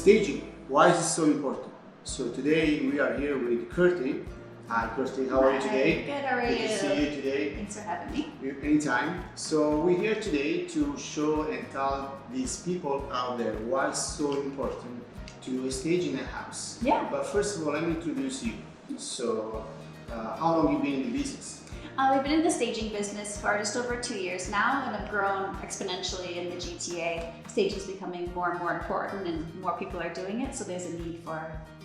staging, why is this so important? So today we are here with Kirsty. Hi Kirsty, how are you today? Good, how are you? Good to see you today. Thanks for having me. Anytime. So we're here today to show and tell these people out there why it's so important to stage in a house. Yeah. But first of all, let me introduce you. So how long have you been in the business? We've been in the staging business for just over 2 years now and have grown exponentially in the GTA. Staging is becoming more and more important and more people are doing it, so there's a need for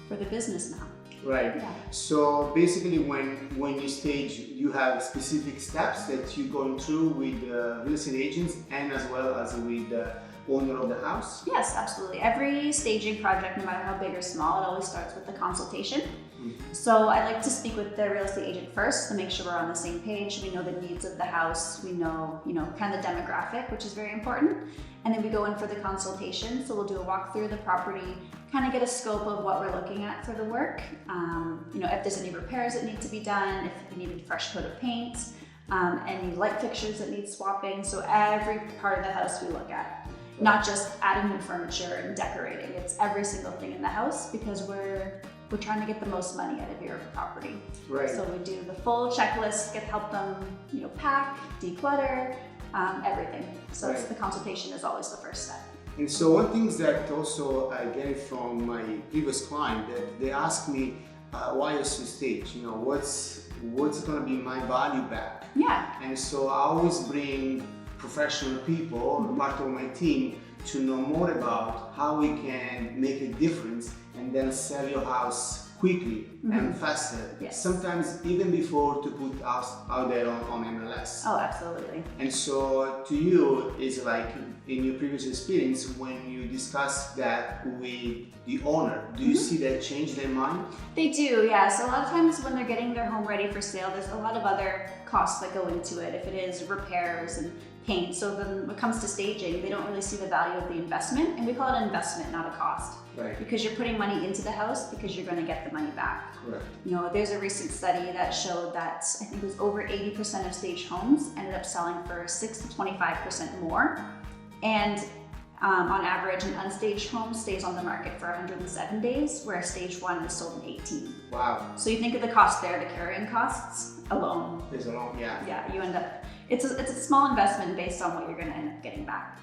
the business now. Right. Yeah. So basically when you stage, you have specific steps that you're going through with real estate agents and as well as with the owner of the house? Yes, absolutely. Every staging project, no matter how big or small, it always starts with the consultation. So I like to speak with the real estate agent first to make sure we're on the same page. We know the needs of the house. We know, kind of the demographic, which is very important. And then we go in for the consultation. So we'll do a walkthrough of the property, kind of get a scope of what we're looking at for the work. If there's any repairs that need to be done, if we need a fresh coat of paint, any light fixtures that need swapping. So every part of the house we look at. Not just adding new furniture and decorating. It's every single thing in the house because we're trying to get the most money out of your property. Right. So we do the full checklist, help them, pack, declutter, everything. So Right. the consultation is always the first step. And so one thing that also I get it from my previous client that they ask me why is to stage? What's going to be my value back? Yeah. And so I always bring professional people, part of my team, to know more about how we can make a difference and then sell your house quickly and faster. Yes. Sometimes even before to put us out there on MLS. Oh, absolutely. And so to you, is like in your previous experience, when you discuss that with the owner, do you see that change their mind? They do, yeah. So a lot of times when they're getting their home ready for sale, there's a lot of other costs that go into it. If it is repairs and paint. So then when it comes to staging, they don't really see the value of the investment. And we call it an investment, not a cost. Right. Because you're putting money into the house because you're going to get the money back. Correct. There's a recent study that showed that I think it was over 80% of staged homes ended up selling for 6 to 25% more. And on average, an unstaged home stays on the market for 107 days, where a staged one is sold in 18. Wow. So you think of the cost there, the carrying costs alone. There's a long, yeah. Yeah, you end up, it's a small investment based on what you're going to end up getting back.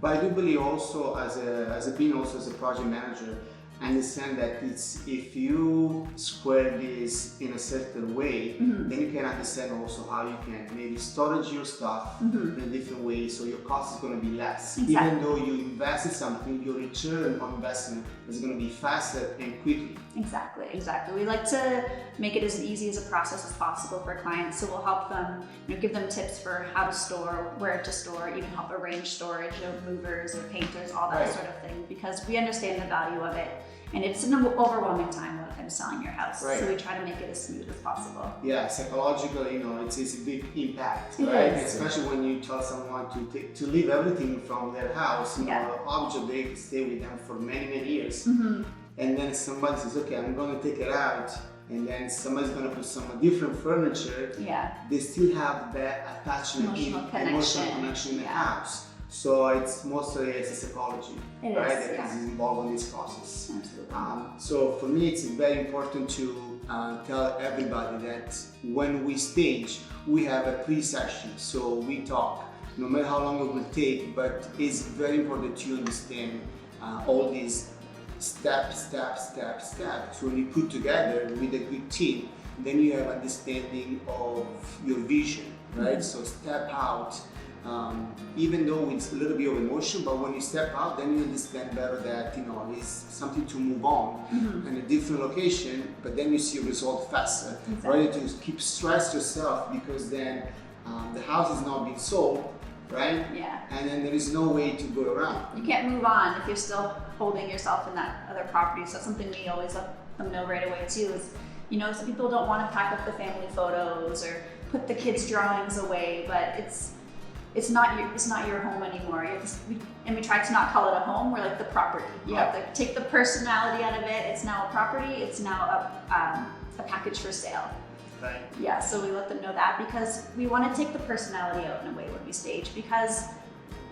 But I do believe also as a project manager, I understand that it's if you square this in a certain way, then you can understand also how you can maybe storage your stuff in a different way, so your cost is going to be less. Exactly. Even though you invest in something, your return on investment is going to be faster and quickly. Exactly. We like to make it as easy as a process as possible for clients. So we'll help them, give them tips for how to store, where to store, even help arrange storage of movers or painters, all that Right. sort of thing, because we understand the value of it. And it's an overwhelming time when selling your house. Right. So we try to make it as smooth as possible. Yeah, psychologically, it's a big impact, It right? is. Especially when you tell someone to leave everything from their house, Yeah. object they stay with them for many, many years. And then somebody says, okay, I'm going to take it out, and then somebody's going to put some different furniture. Yeah. They still have that attachment, Emotional emotional connection. connection in the Yeah. house. So it's mostly it's a psychology, It right? is, That yeah. is involved in this process. Absolutely. So for me, it's very important to tell everybody that when we stage, we have a pre-session. So we talk, no matter how long it will take, but it's very important to understand all these step. So when you put together with a good team, then you have understanding of your vision, right? So step out. Even though it's a little bit of emotion, but when you step out, then you understand better that it's something to move on in a different location, but then you see a result faster. Exactly. Rather to keep stress yourself because then the house is not being sold, right? Yeah. And then there is no way to go around. You can't move on if you're still holding yourself in that other property. So that's something we always let them know right away too is, some people don't want to pack up the family photos or put the kids' drawings away, but it's not your home anymore. And we try to not call it a home. We're like the property. You have to take the personality out of it. It's now a property. It's now a package for sale. Right. Yeah. So we let them know that because we want to take the personality out in a way when we stage because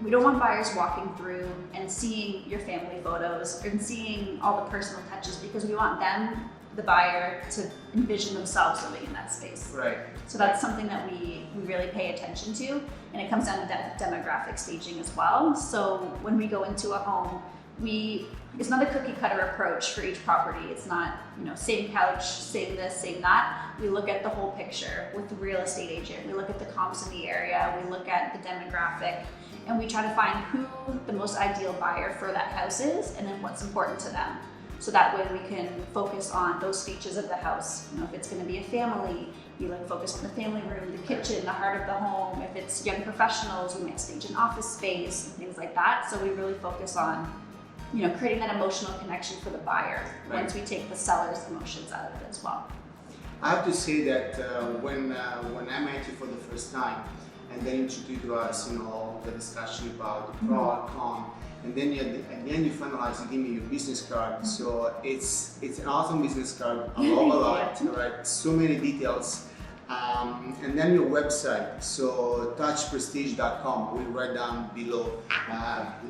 we don't want buyers walking through and seeing your family photos and seeing all the personal touches, because we want them, the buyer, to envision themselves living in that space. Right. So that's something that we really pay attention to, and it comes down to demographic staging as well. So when we go into a home, it's not a cookie cutter approach for each property. It's not, same couch, same this, same that. We look at the whole picture with the real estate agent. We look at the comps in the area. We look at the demographic, and we try to find who the most ideal buyer for that house is, and then what's important to them. So that way we can focus on those features of the house. If it's going to be a family, we focus on the family room, the kitchen, the heart of the home. If it's young professionals, we might stage an office space and things like that. So we really focus on creating that emotional connection for the buyer once we take the seller's emotions out of it as well. I have to say that when I met you for the first time, and then introduced to us, all the discussion about the pro and con, and then at the end you finalize, you give me your business card. So it's an awesome business card. I love a lot. Right? So many details. And then your website, so touchprestige.com, we'll write down below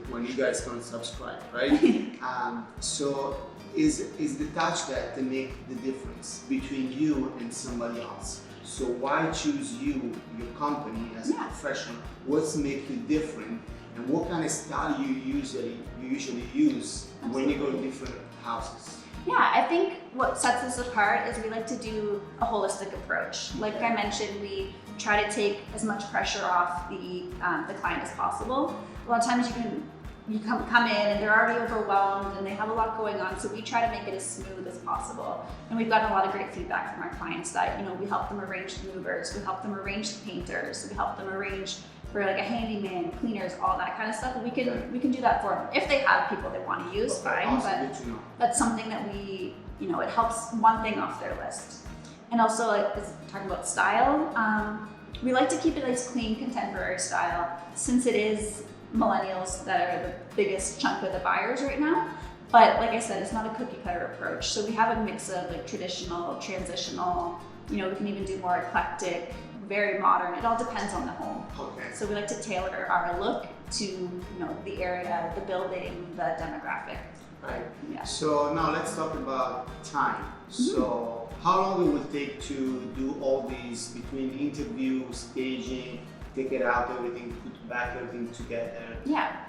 when you guys can subscribe, right? So is the touch that to make the difference between you and somebody else. So why choose you, your company, as a professional? What's make you different, and what kind of style you usually use when you go to different houses? Yeah, I think what sets us apart is we like to do a holistic approach. Like I mentioned, we try to take as much pressure off the client as possible. A lot of times you come in and they're already overwhelmed and they have a lot going on, so we try to make it as smooth as possible. And we've gotten a lot of great feedback from our clients that we help them arrange the movers, we help them arrange the painters, we help them arrange for a handyman, cleaners, all that kind of stuff. We can do that for them if they have people they want to use. Fine, awesome. But that's something that we it helps one thing off their list. And also, talking about style, we like to keep it nice, clean, contemporary style, since it is millennials that are the biggest chunk of the buyers right now. But like I said, it's not a cookie cutter approach. So we have a mix of traditional, transitional. We can even do more eclectic, very modern. It all depends on the home. Okay. So we like to tailor our look to the area, the building, the demographic. Right. Yeah. So now let's talk about time. So how long it will take to do all these, between interview, staging, take it out, everything, put back everything together? Yeah.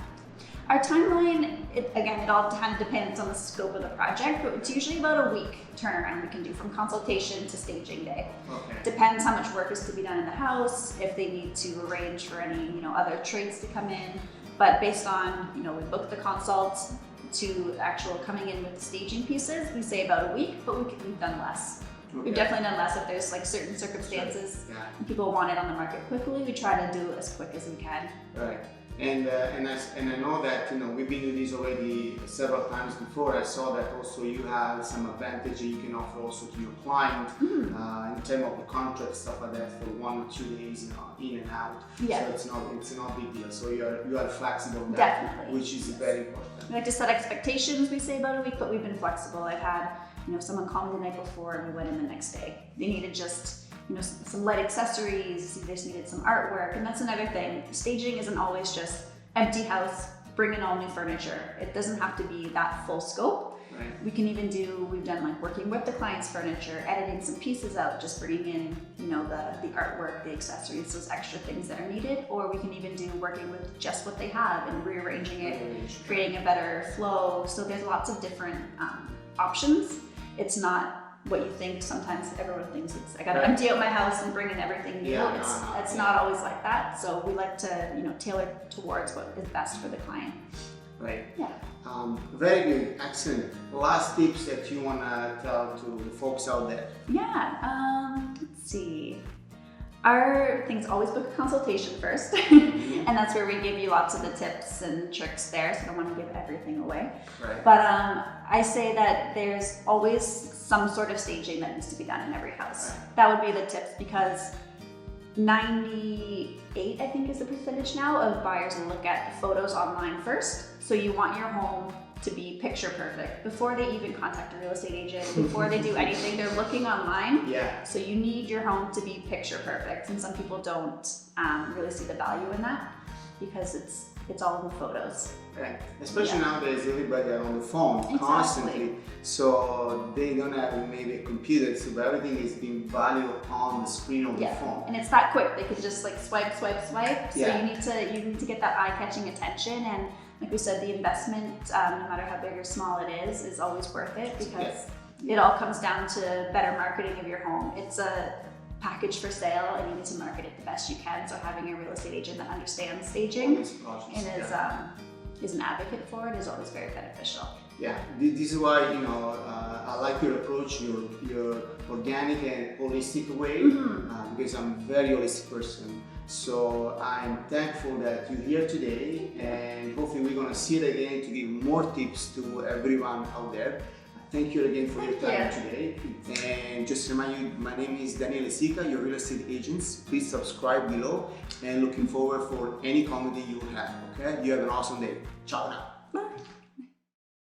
Our timeline, it all kind of depends on the scope of the project, but it's usually about a week turnaround we can do from consultation to staging day. Okay. Depends how much work is to be done in the house, if they need to arrange for any other trades to come in. But based on we book the consults to actual coming in with the staging pieces, we say about a week, but we've done less. Okay. We've definitely done less if there's certain circumstances. Yeah. And people want it on the market quickly. We try to do it as quick as we can. Right. And I know that we've been doing this already several times before. I saw that also you have some advantage you can offer also to your client in terms of the contract, stuff like that, for 1 or 2 days in and out. Yeah. So it's not a big deal. So you are flexible with that, definitely, which is very important. We like to set expectations. We say about a week, but we've been flexible. I've had someone call me the night before and we went in the next day. They needed just some light accessories, they just needed some artwork, and that's another thing. Staging isn't always just empty house, bring in all new furniture. It doesn't have to be that full scope. Right. We can even we've done working with the client's furniture, editing some pieces out, just bringing in, the artwork, the accessories, those extra things that are needed, or we can even do working with just what they have and rearranging it, creating a better flow. So there's lots of different options. It's not what you think. Sometimes everyone thinks I gotta empty out my house and bring in everything new. It's not always like that. So we like to tailor towards what is best for the client. Right. Yeah. Very good. Excellent. Last tips that you wanna tell to the folks out there? Yeah. Let's see. Our things always book a consultation first, and that's where we give you lots of the tips and tricks there, so I don't want to give everything away. Right. But I say that there's always some sort of staging that needs to be done in every house. Right. That would be the tips, because 98, I think, is the percentage now of buyers look at photos online first. So you want your home to be picture perfect before they even contact a real estate agent, before they do anything. They're looking online. Yeah. So you need your home to be picture perfect, and some people don't really see the value in that, because it's all in the photos. Right. Especially Yeah. nowadays, everybody are on the phone Exactly. constantly, so they don't have maybe a computer, so everything is being valued on the screen of the Yeah, phone. and it's that quick. They could just like swipe. So Yeah. you need to get that eye-catching attention, and like we said, the investment, no matter how big or small it is always worth it because it all comes down to better marketing of your home. It's a package for sale, and you need to market it the best you can. So having a real estate agent that understands staging These projects, and is an advocate for it is always very beneficial. Yeah, this is why I like your approach, your organic and holistic way, because I'm a very holistic person. So I'm thankful that you're here today, and hopefully we're gonna see it again to give more tips to everyone out there. Thank you again for your time today. And just to remind you, my name is Daniele Sica, your real estate agents. Please subscribe below, and looking forward for any comment that you have. Okay, you have an awesome day. Ciao now. Bye.